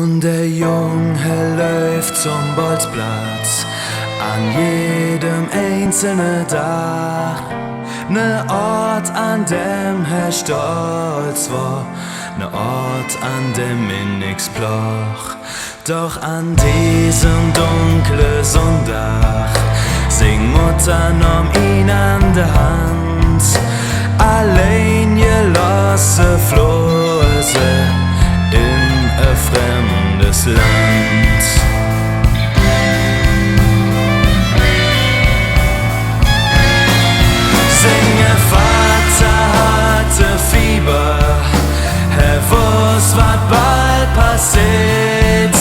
Und der Junge läuft zum Bolzplatz, an jedem einzelnen Tag. Ne Ort, an dem er stolz war, ne Ort, an dem ihn nix bloch. Doch an diesem dunklen Sonntag sing Mutter um ihn an der Hand. Allein gelassen flohe sie in ein fremdes Land. Singe Vater hatte Fieber, er wusste, was bald passiert.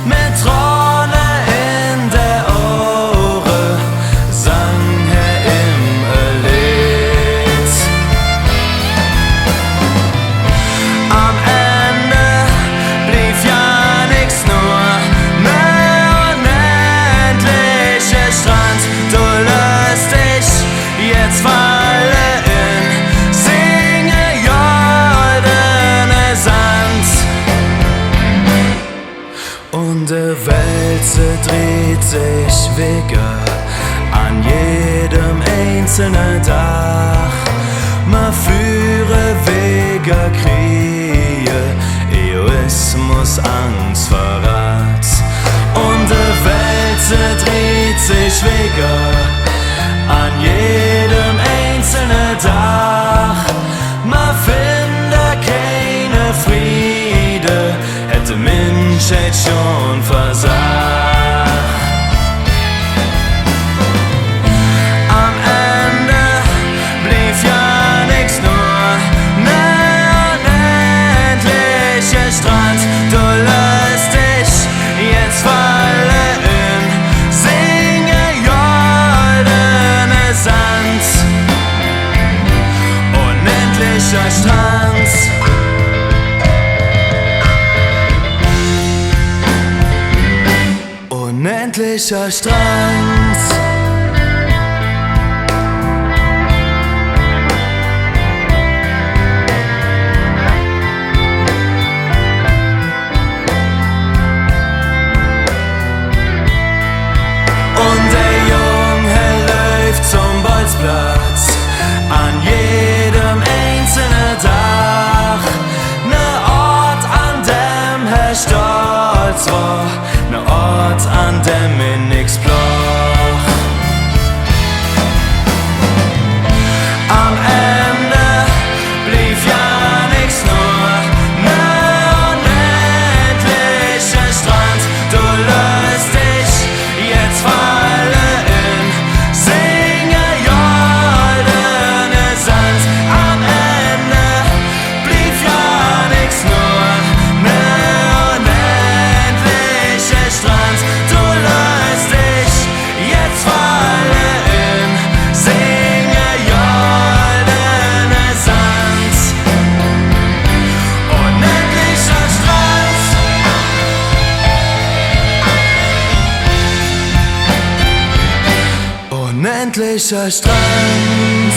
Mit Tränen in der Ohren sang er ihm ein Lied. Am Ende blieb ja nix, nur mehr unendlicher Strand. Du löst dich jetzt falle in singe goldene Sand. Und die Welt dreht sich wieder an jedem einzelnen Tag. Man führe Wege, Kriege, Egoismus, Angst, Verrat. Und die Welt dreht sich wieder an jedem einzelnen Tag. Man findet keine Friede, hätte Menschheit schon versagt. Am Ende blieb ja nix, nur ne unendlicher Strand. Du lässt dich jetzt fallen in singe goldene Sand. Unendlicher Strand. Unendlicher Strand. Und der Junge läuft zum Bolzplatz, an jedem einzelnen Tag. Ne Ort, an dem er stolz war, ne Ort, an dem ihn nix bloch. Am Ende blieb ja nix, nur ne unendlicher Strand. Du löst dich jetzt fallen in singe goldene Sand. Am Ende blieb ja nix, nur ne unendlicher Strand. Du löst dich jetzt fallen in singe goldene Sand. Unendlicher Strand. Unendlicher Strand.